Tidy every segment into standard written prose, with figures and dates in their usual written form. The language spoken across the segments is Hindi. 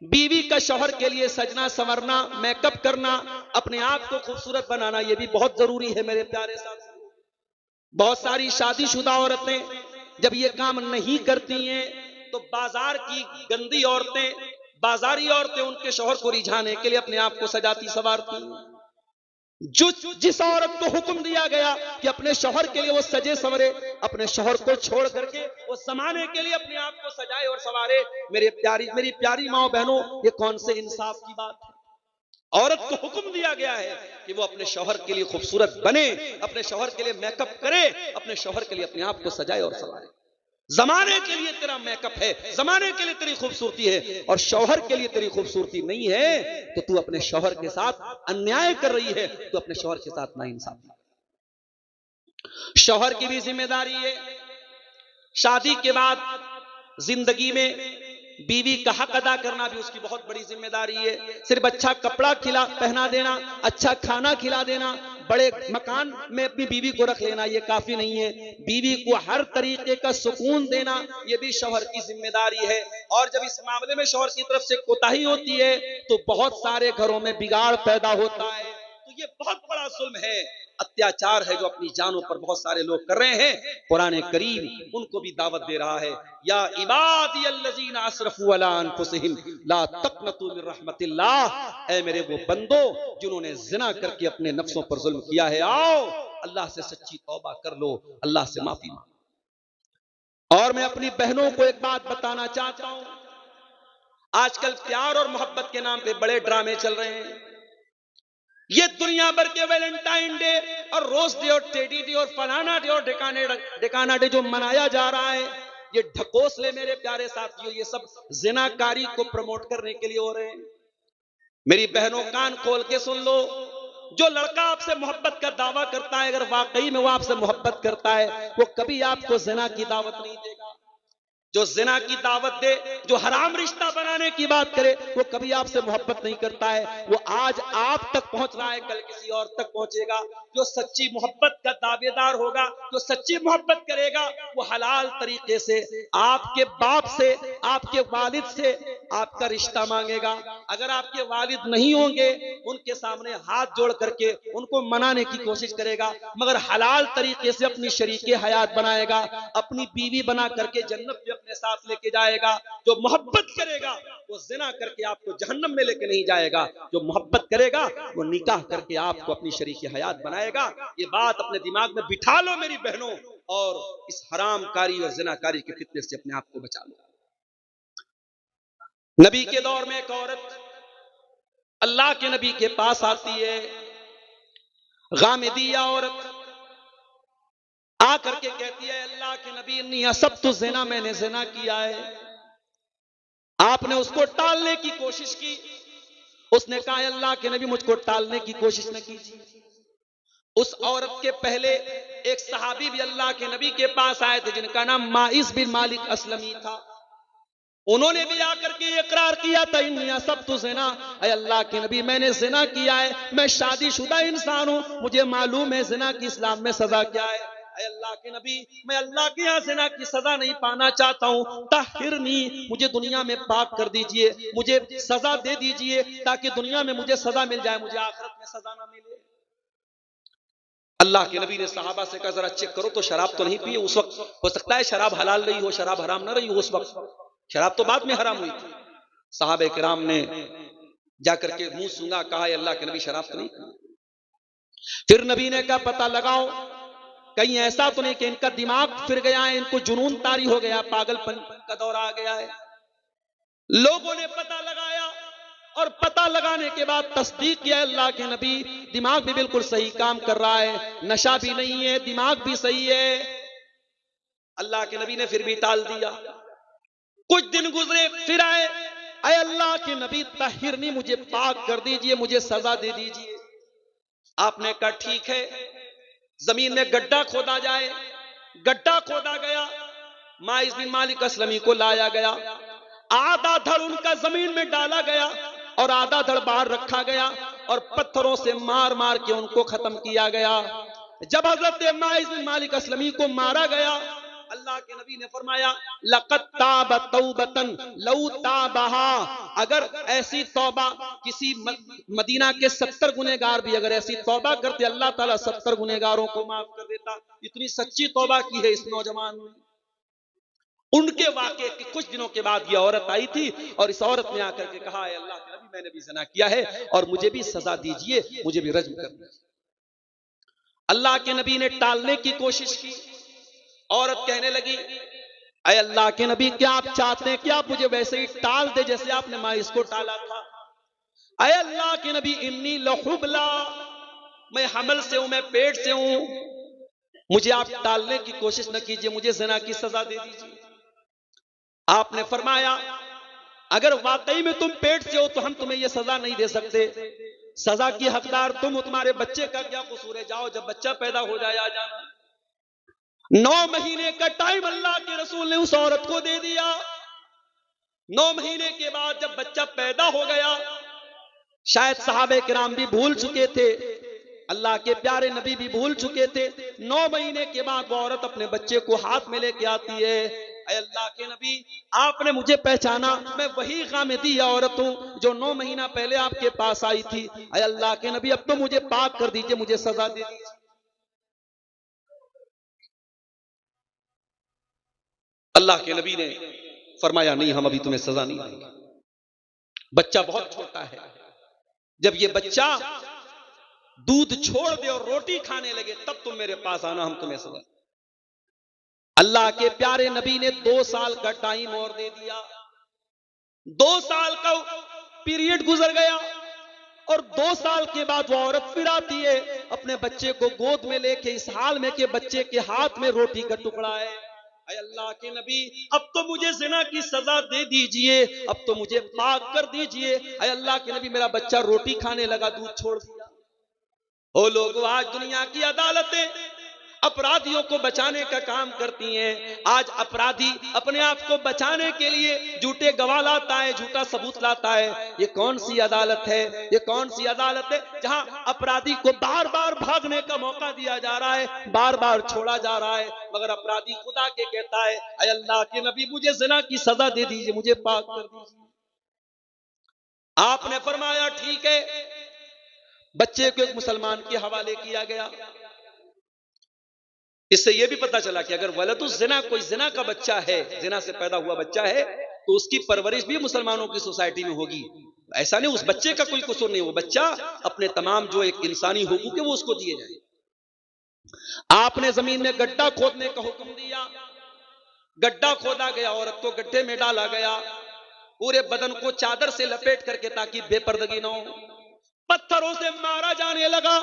बीवी का शौहर के लिए सजना संवरना, मेकअप करना, अपने आप को खूबसूरत बनाना, यह भी बहुत जरूरी है मेरे प्यारे साथियों। बहुत सारी शादीशुदा औरतें जब ये काम नहीं करती हैं तो बाजार की गंदी औरतें, बाजारी औरतें उनके शौहर को रिझाने के लिए अपने आप को सजाती संवारती हैं। जिस औरत को हुक्म दिया गया कि अपने शौहर के लिए वो सजे संवरे, अपने शौहर को छोड़ करके वो जमाने के लिए अपने आप को सजाए और संवारे, मेरी प्यारी माओ बहनों, ये कौन से इंसाफ की बात है। औरत को हुक्म दिया गया है कि वो अपने शौहर के लिए खूबसूरत बने, अपने शौहर के लिए मेकअप करे, अपने शौहर के लिए अपने आप को सजाए और संवारे। जमाने के लिए तेरा मेकअप है, जमाने के लिए तेरी खूबसूरती है, और शौहर के लिए तेरी खूबसूरती नहीं है तो तू अपने शौहर के साथ अन्याय कर रही है, तू अपने शौहर के साथ नाइंसाफी। शौहर की भी जिम्मेदारी है शादी के बाद जिंदगी में बीवी का हक अदा करना भी उसकी बहुत बड़ी जिम्मेदारी है। सिर्फ अच्छा कपड़ा पहना देना, अच्छा खाना खिला देना, बड़े मकान में अपनी बीवी को रख लेना, ये काफी नहीं है। बीवी को हर तरीके का सुकून देना, ये भी शौहर की जिम्मेदारी है। और जब इस मामले में शौहर की तरफ से कोताही होती है तो बहुत सारे घरों में बिगाड़ पैदा होता है। तो ये बहुत बड़ा जुल्म है, अत्याचार है जो अपनी जानों पर बहुत सारे लोग कर रहे हैं। कुरान करीम उनको भी दावत दे रहा है, या इबादी अल्लज़ीना असरफू अला अनफुसिहिम ला तक़नतू मिन रहमतिल्लाह, ऐ मेरे वो बंदो जिन्होंने जिना करके अपने नफ्सों पर जुल्म किया है, आओ अल्लाह से सच्ची तौबा कर लो, अल्लाह से माफी मांगो। और मैं अपनी बहनों को एक बात बताना चाहता हूं, आजकल प्यार और मोहब्बत के नाम पे बड़े ड्रामे चल रहे हैं। ये दुनिया भर के वैलेंटाइन डे और रोज डे और टेडी डे और फलाना डे और ढिकाना डे जो मनाया जा रहा है, ये ढकोसले मेरे प्यारे साथियों, ये सब जिनाकारी को प्रमोट करने के लिए हो रहे हैं। मेरी बहनों कान खोल के सुन लो, जो लड़का आपसे मोहब्बत का दावा करता है, अगर वाकई में वो आपसे मोहब्बत करता है, वो कभी आपको जिना की दावत नहीं देगा। जो जिना की दावत दे, जो हराम रिश्ता बनाने की बात करे, वो कभी आपसे मोहब्बत नहीं करता है। वो आज आप तक पहुंच रहा है, कल किसी और तक पहुंचेगा। जो सच्ची मोहब्बत का दावेदार होगा, जो सच्ची मोहब्बत करेगा, वो हलाल तरीके से आपके बाप से, आपके वालिद से आपका रिश्ता मांगेगा। अगर आपके वालिद नहीं होंगे, उनके सामने हाथ जोड़ करके उनको मनाने की कोशिश करेगा, मगर हलाल तरीके से अपनी शरीके हयात बनाएगा, अपनी बीवी बना करके जन्नत में अपने साथ लेके जाएगा। जो मोहब्बत करेगा वो जिना करके आपको जहन्नम में लेके नहीं जाएगा, जो मोहब्बत करेगा वो निकाह करके आपको अपनी शरीके हयात बनाएगा। ये बात अपने दिमाग में बिठा लो मेरी बहनों, और इस हरामकारी और जिनाकारी के फितने से अपने आप को बचा लो। नबी के दौर में एक औरत अल्लाह के नबी के पास आती है, गामिदिया औरत आकर के कहती है, अल्लाह के नबी नहीं, सब तो जिना, मैंने जिना किया है। आपने उसको टालने की कोशिश की, उसने कहा अल्लाह के नबी मुझको टालने की कोशिश न कीजिए। उस औरत के पहले एक सहाबी भी अल्लाह के नबी के पास आए थे, जिनका नाम माइस बिन मालिक असलमी था। उन्होंने भी आकर के इकरार किया था, इन्नी सब तो जिना, अल्लाह के नबी मैंने जिना किया है, मैं शादीशुदा इंसान हूं, मुझे मालूम है जिना की इस्लाम में सजा क्या है। अल्लाह के नबी, मैं अल्लाह के यहाँ जिना की सजा नहीं पाना चाहता हूँ, ताहिरनी, मुझे दुनिया में पाक कर दीजिए, मुझे सजा दे दीजिए, ताकि दुनिया में मुझे सजा मिल जाए, मुझे आखिरत में सजा ना मिले। अल्लाह के नबी ने सहाबा से कहा, जरा चेक करो तो शराब तो नहीं पिए। उस वक्त हो सकता है शराब हलाल रही हो, शराब हराम ना रही हो उस वक्त, शराब तो बाद में हराम हुई थी। साहबे किराम ने जाकर के मुंह सूंघा, कहा अल्लाह के नबी शराब तो नहीं। फिर नबी ने कहा, पता लगाओ कहीं ऐसा तो नहीं कि इनका दिमाग फिर गया है, इनको जुनून तारी हो गया, पागलपन का दौर आ गया है। लोगों ने पता लगाया, और पता लगाने के बाद तस्दीक किया, अल्लाह के नबी दिमाग भी बिल्कुल सही काम कर रहा है, नशा भी नहीं है, दिमाग भी सही है। अल्लाह के नबी ने फिर भी टाल दिया। कुछ दिन गुजरे, फिर आए, अय अल्लाह के नबी ताहिरनी, मुझे पाक कर दीजिए, मुझे सजा दे दीजिए। आपने कहा ठीक है, जमीन में गड्ढा खोदा जाए। गड्ढा खोदा गया, माइस बिन मालिक असलमी को लाया गया, आधा धड़ उनका जमीन में डाला गया और आधा धड़ बाहर रखा गया, और पत्थरों से मार मार के उनको खत्म किया गया। जब हजरत माइस बिन मालिक असलमी को मारा गया अल्लाह के नबी ने फरमाया लक़द ताब तौबतन लौ ताबहा, अगर ऐसी तौबा किसी मदीना के 70 गुनहगार भी अगर ऐसी तौबा करते अल्लाह ताला 70 गुनहगारों को माफ कर देता। इतनी सच्ची तौबा की है इस नौजवान ने। उनके वाक़े के कुछ दिनों के बाद ये औरत आई थी और इस औरत ने आकर के कहा है अल्लाह के नबी मैंने भी ज़िना किया है और मुझे भी सजा दीजिए, मुझे भी रज्म कर दीजिए। अल्लाह के नबी ने टालने की कोशिश की। औरत कहने लगी अय अल्लाह के नबी क्या आप चाहते हैं कि आप मुझे वैसे ही टाल दे जैसे आपने माइस को टाला था? अय अल्लाह के नबी इन्नी लहुबला, मैं हमल से हूं, मैं पेट से हूं, मुझे आप टालने की कोशिश न कीजिए, मुझे ज़िना की सजा दे दीजिए। आपने फरमाया अगर वाकई में तुम पेट से हो तो हम तुम्हें यह सजा नहीं दे सकते, सजा की हकदार तुम हो, तुम्हारे बच्चे का क्या कसूर है, जाओ जब बच्चा पैदा हो जाए आ जाना। 9 महीने का टाइम अल्लाह के रसूल ने उस औरत को दे दिया। 9 महीने के बाद जब बच्चा पैदा हो गया, शायद सहाबे किराम भी भूल चुके थे, अल्लाह के प्यारे नबी भी भूल चुके थे। 9 महीने के बाद वो औरत अपने बच्चे को हाथ में लेके आती है। अय अल्लाह के नबी आपने मुझे पहचाना, मैं वही गामिदी औरत हूं जो 9 महीना पहले आपके पास आई थी। अय अल्लाह के नबी अब तो मुझे पाक कर दीजिए, मुझे सजा दे दीजिए। अल्लाह के नबी ने फरमाया नहीं, हम अभी तुम्हें सजा नहीं देंगे, बच्चा बहुत छोटा है। जब ये बच्चा दूध छोड़ दे और रोटी खाने लगे तब तुम मेरे पास आना, हम तुम्हें सजा। अल्लाह के प्यारे नबी ने 2 साल का टाइम और दे दिया। 2 साल का पीरियड गुजर गया और 2 साल के बाद वो औरत फिर आती है अपने बच्चे को गोद में लेके, इस हाल में कि बच्चे के हाथ में रोटी का टुकड़ा है। अय अल्लाह के नबी अब तो मुझे ज़िना की सजा दे दीजिए, अब तो मुझे पाक कर दीजिए। अय अल्लाह के नबी मेरा बच्चा रोटी खाने लगा, दूध छोड़ दिया। ओ लोगों, आज दुनिया की अदालतें अपराधियों को बचाने का काम करती हैं। आज अपराधी अपने आप को बचाने के लिए झूठे गवाह लाता है, झूठा सबूत लाता है। ये कौन सी अदालत है, ये कौन सी अदालत है जहां अपराधी को बार बार भागने का मौका दिया जा रहा है, बार बार छोड़ा जा रहा है, मगर अपराधी खुदा के कहता है अय अल्लाह के नबी मुझे ज़िना की सजा दे दीजिए, मुझे पाक कर दीजिए। आपने फरमाया ठीक है। बच्चे को एक मुसलमान के हवाले किया गया। इससे यह भी पता चला कि अगर वलदुज़ ज़िना, कोई ज़िना का बच्चा है, ज़िना से पैदा हुआ बच्चा है, तो उसकी परवरिश भी मुसलमानों की सोसाइटी में होगी। ऐसा नहीं उस बच्चे का कोई कसूर नहीं, वो बच्चा अपने तमाम जो एक इंसानी हुकूक है वो उसको दिए जाए। आपने जमीन में गड्ढा खोदने का हुक्म दिया। गड्ढा खोदा गया, औरत को गड्ढे में डाला गया, पूरे बदन को चादर से लपेट करके ताकि बेपर्दगी न हो। पत्थरों से मारा जाने लगा।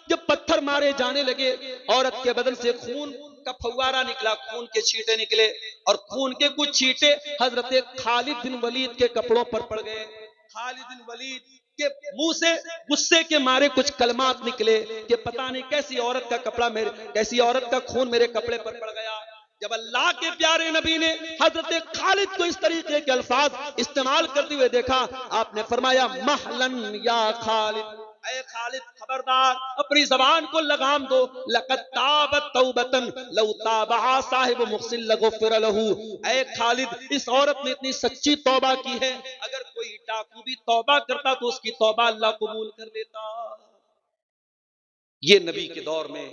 जब पत्थर मारे जाने लगे, औरत के बदन से खून का फव्वारा निकला, खून के छींटे निकले और खून के कुछ छींटे हजरत खालिद बिन वलीद के कपड़ों पर पड़ गए। खालिद बिन वलीद के मुंह से गुस्से के मारे कुछ कलमात निकले कि पता नहीं कैसी औरत का कपड़ा मेरे, कैसी औरत का खून मेरे कपड़े पर पड़ गया। जब अल्लाह के प्यारे नबी ने हजरत खालिद को इस तरीके के अल्फाज इस्तेमाल करते हुए देखा, आपने फरमाया महलन या खालिद, ऐ खालिद खबरदार, अपनी जबान को लगाम दो। लक़द ताबत तौबतन लौ ताबहा साहिब मुहसिन लगुफ़िर लहू। ऐ खालिद, इस औरत ने इतनी सच्ची तौबा की है, अगर कोई डाकू भी तौबा करता तो उसकी तौबा अल्लाह कबूल कर लेता। ये नबी के दौर में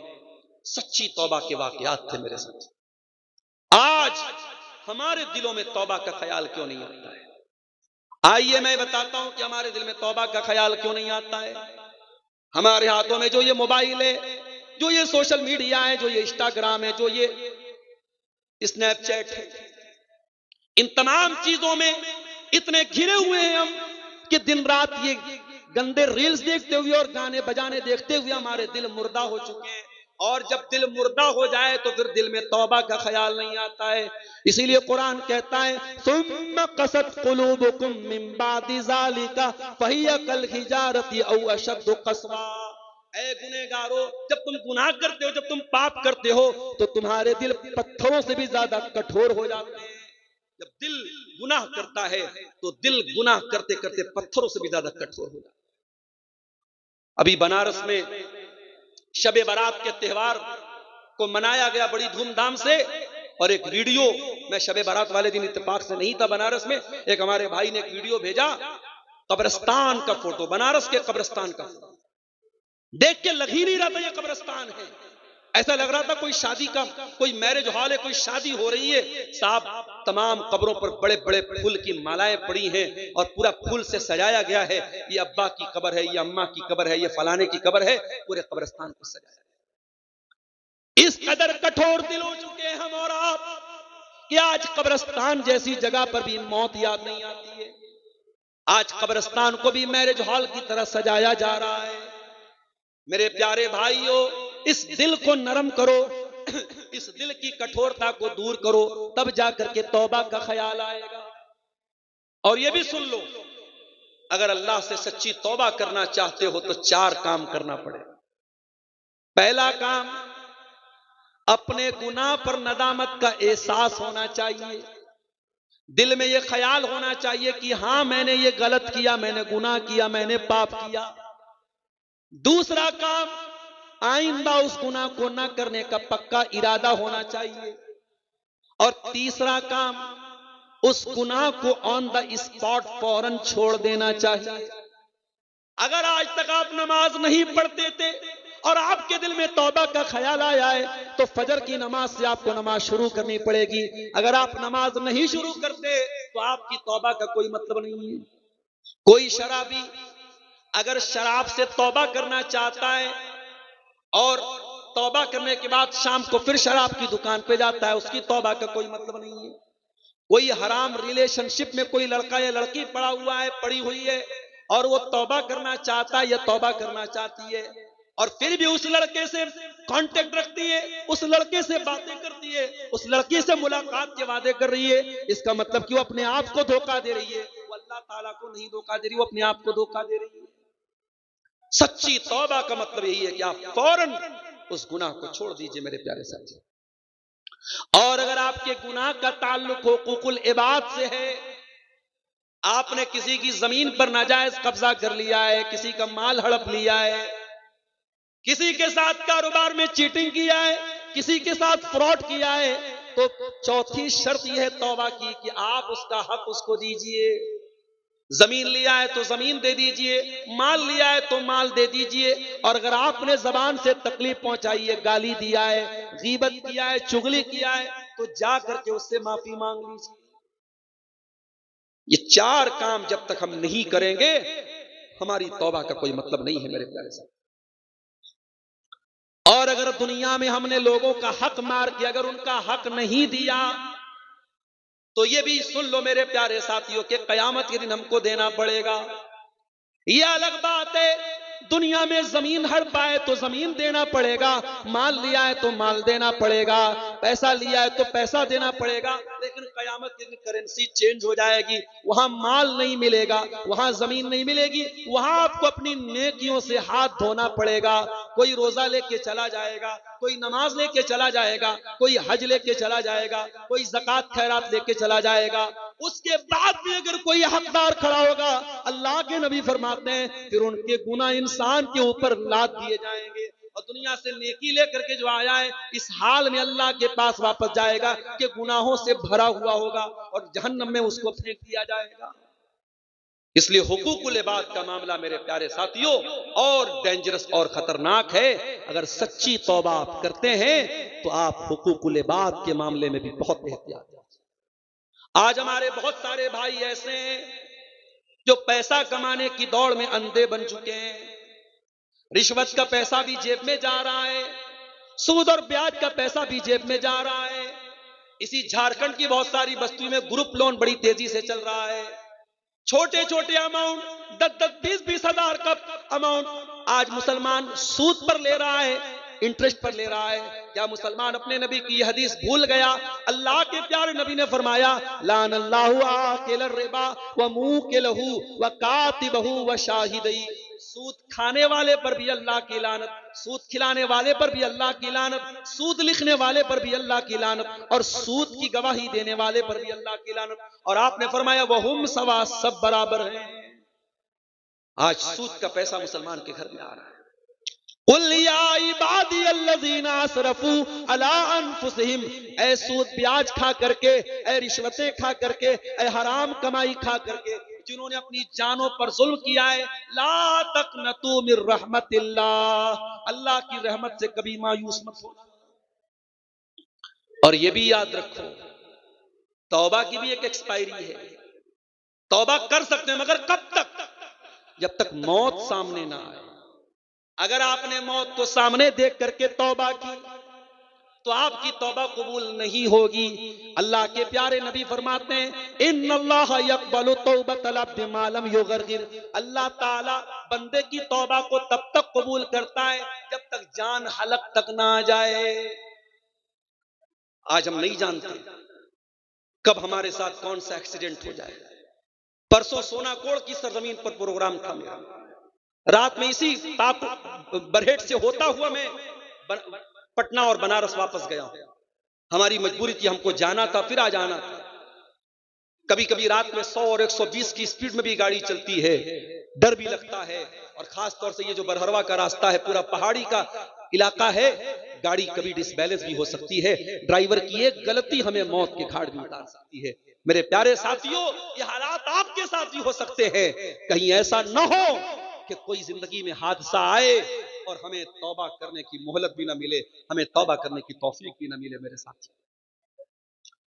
सच्ची तौबा के वाकयात थे मेरे साथ। आज हमारे दिलों में तौबा का ख्याल क्यों नहीं आता है? आइए मैं बताता हूं कि हमारे दिल में तौबा का ख्याल क्यों नहीं आता है। हमारे हाथों में जो ये मोबाइल है, जो ये सोशल मीडिया है, जो ये इंस्टाग्राम है, जो ये स्नैपचैट है, इन तमाम चीजों में इतने घिरे हुए हैं हम कि दिन रात ये गंदे रील्स देखते हुए और गाने बजाने देखते हुए हमारे दिल मुर्दा हो चुके हैं। और जब दिल मुर्दा हो जाए तो फिर दिल में तौबा का ख्याल नहीं आता है। इसीलिए कुरान कहता है सुम्मा क़सत क़ुलूबुकुम मिन बादि ज़ालिका फ़हिय कल हिजारति औ अशद्दु क़स्वा। ऐ गुनहगारो, जब तुम गुनाह करते हो, जब तुम पाप करते हो तो तुम्हारे दिल पत्थरों से भी ज्यादा कठोर हो जाते हैं। जब दिल गुनाह करता है तो दिल गुनाह करते करते पत्थरों से भी ज्यादा कठोर हो जाता है। अभी बनारस में शबे बारात के त्योहार को मनाया गया बड़ी धूमधाम से, और एक वीडियो, मैं शबे बारात वाले दिन इत्तेफाक से नहीं था बनारस में, एक हमारे भाई ने एक वीडियो भेजा, कब्रिस्तान का फोटो, बनारस के कब्रिस्तान का, देख के लग ही नहीं रहा था ये कब्रिस्तान है, ऐसा लग रहा था कोई शादी का कोई मैरिज हॉल है, कोई शादी हो रही है। साहब तमाम कब्रों पर बड़े बड़े फूल की मालाएं पड़ी हैं और पूरा फूल से सजाया गया है, ये अब्बा की कब्र है, ये अम्मा की कब्र है, ये फलाने की कब्र है, पूरे कब्रिस्तान को सजाया। इस कदर कठोर दिल हो चुके हैं हम और आप कि आज कब्रिस्तान जैसी जगह पर भी मौत याद नहीं आती है। आज कब्रिस्तान को भी मैरिज हॉल की तरह सजाया जा रहा है। मेरे प्यारे भाइयों, इस दिल को नरम करो, इस दिल की कठोरता को दूर करो, तब जाकर के तौबा का ख्याल आएगा। और ये भी सुन लो, अगर अल्लाह से सच्ची तौबा करना चाहते हो तो 4 काम करना पड़ेगा। पहला काम, अपने गुनाह पर नदामत का एहसास होना चाहिए। दिल में यह ख्याल होना चाहिए कि हां मैंने ये गलत किया, मैंने गुनाह किया, मैंने पाप किया। दूसरा काम, आइंदा उस गुनाह को ना करने का पक्का इरादा होना चाहिए। और तीसरा काम, उस गुनाह को ऑन द स्पॉट फौरन छोड़ देना चाहिए। अगर आज तक आप नमाज नहीं पढ़ते थे और आपके दिल में तौबा का ख्याल आया है तो फजर की नमाज से आपको नमाज शुरू करनी पड़ेगी। अगर आप नमाज नहीं शुरू करते तो आपकी तौबा का कोई मतलब नहीं है। कोई शराबी अगर शराब से तौबा करना चाहता है और तौबा करने के बाद शाम को फिर शराब की दुकान पे जाता है, उसकी तौबा का कोई मतलब नहीं है। कोई हराम रिलेशनशिप में कोई लड़का या लड़की पड़ा हुआ है, पड़ी हुई है, और वो तौबा करना चाहता है या तौबा करना चाहती है और फिर भी उस लड़के से कांटेक्ट रखती है, उस लड़के से बातें करती है, उस लड़की से मुलाकात के वादे कर रही है, इसका मतलब कि वो अपने आप को धोखा दे रही है। वो अल्लाह ताला को नहीं धोखा दे रही, वो अपने आप को धोखा दे रही है। सच्ची तौबा का मतलब यही है कि आप फौरन उस गुनाह को छोड़ दीजिए मेरे प्यारे साथी। और अगर आपके गुनाह का ताल्लुक हुकूकुल इबाद से है, आपने किसी की जमीन पर नाजायज कब्जा कर लिया है, किसी का माल हड़प लिया है, किसी के साथ कारोबार में चीटिंग किया है, किसी के साथ फ्रॉड किया है, तो चौथी शर्त यह है तौबा की कि आप उसका हक उसको दीजिए। जमीन लिया है तो जमीन दे दीजिए, माल लिया है तो माल दे दीजिए। और अगर आपने जबान से तकलीफ पहुंचाई है, गाली दिया है, गीबत किया है, चुगली किया है, तो जा करके उससे माफी मांग लीजिए। ये 4 काम जब तक हम नहीं करेंगे हमारी तौबा का कोई मतलब नहीं है मेरे प्यारे साथ। और अगर दुनिया में हमने लोगों का हक मार के अगर उनका हक नहीं दिया तो ये भी सुन लो मेरे प्यारे साथियों के कयामत के दिन हमको देना पड़ेगा। ये अलग बात है, दुनिया में जमीन हड़पाए तो जमीन देना पड़ेगा, माल लिया है तो माल देना पड़ेगा, पैसा लिया है तो पैसा देना पड़ेगा। लेकिन कयामत के दिन करेंसी चेंज हो जाएगी, वहां माल नहीं मिलेगा, वहां जमीन नहीं मिलेगी, वहां आपको अपनी नेकियों से हाथ धोना पड़ेगा। कोई रोजा लेके चला जाएगा, कोई नमाज लेके चला जाएगा, कोई हज लेके चला जाएगा, कोई ज़कात खैरात लेके चला जाएगा। उसके बाद भी अगर कोई हकदार खड़ा होगा, अल्लाह के नबी फरमाते हैं फिर उनके गुनाह इंसान के ऊपर लाद दिए जाएंगे और दुनिया से नेकी लेकर के जो आया है इस हाल में अल्लाह के पास वापस जाएगा कि गुनाहों से भरा हुआ होगा और जहन्नम में उसको फेंक दिया जाएगा। इसलिए हुकूकुल इबाद का मामला मेरे प्यारे साथियों और डेंजरस और खतरनाक है। अगर सच्ची तौबा आप करते हैं तो आप हुकूकुल इबाद के मामले में भी बहुत एहतियात। आज हमारे बहुत सारे भाई ऐसे हैं जो पैसा कमाने की दौड़ में अंधे बन चुके हैं। रिश्वत का पैसा भी जेब में जा रहा है, सूद और ब्याज का पैसा भी जेब में जा रहा है। इसी झारखंड की बहुत सारी बस्तियों में ग्रुप लोन बड़ी तेजी से चल रहा है। छोटे छोटे अमाउंट 10-10, 20-20 हजार का अमाउंट आज मुसलमान सूद पर ले रहा है, इंटरेस्ट पर ले रहा है। क्या मुसलमान अपने नबी की हदीस भूल गया? अल्लाह के प्यारे नबी ने फरमाया लान अल्लाहु आकिल रिबा व मुकिलहु व कातिबहु व शाहिदई। सूद खाने वाले पर भी अल्लाह की लानत, सूद खिलाने वाले पर भी अल्लाह की लानत, सूद लिखने वाले पर भी अल्लाह की लानत और सूद की गवाही देने वाले पर भी अल्लाह की लानत। और आपने फरमाया वहुम सवा, सब बराबर हैं। आज सूद का पैसा मुसलमान के घर में आ रहा है। कुल या इबादी अल्लज़ीना असरफू अला अनफुसिहिम, ऐ सूद ब्याज खा करके, ऐ रिश्वतें खा करके, ऐ हराम कमाई खा करके जिन्होंने अपनी जानों पर जुल्म किया है, ला तक़नतू मिर रहमतिल्लाह, अल्लाह की रहमत से कभी मायूस मत होना। और ये भी याद रखो, तौबा की भी एक एक्सपायरी है। तौबा कर सकते हैं मगर कब तक? जब तक मौत सामने ना आए। अगर आपने मौत को सामने देख करके तौबा की तो आपकी तौबा कबूल नहीं होगी। अल्लाह के प्यारे नबी फरमाते हैं, इन्नल्लाह यक़बलु तौबतल अब्दि मा लम युग़रग़िर, अल्लाह ताला बंदे की तौबा को तब तक कबूल करता है जब तक जान हलक तक ना आ जाए। आज हम नहीं जानते कब हमारे साथ कौन सा एक्सीडेंट हो जाए। परसों सोनाकोड़ की सरजमीन पर प्रोग्राम था मेरा, रात में इसी बरहेट से होता हुआ मैं पटना और बनारस वापस गया। हमारी मजबूरी थी, हमको जाना था फिर आ जाना था। कभी कभी रात में 100 और 120 की स्पीड में भी गाड़ी चलती है, डर भी लगता है। और खास तौर से ये जो बरहरवा का रास्ता है, पूरा पहाड़ी का इलाका है, गाड़ी कभी डिसबैलेंस भी हो सकती है। ड्राइवर की एक गलती हमें मौत के घाट में उतार सकती है। मेरे प्यारे साथियों, ये हालात आपके साथ भी हो सकते हैं। कहीं ऐसा न हो कि कोई जिंदगी में हादसा आए और हमें तौबा करने की मोहलत भी ना मिले, हमें तौबा करने की तौफीक भी ना मिले। मेरे साथ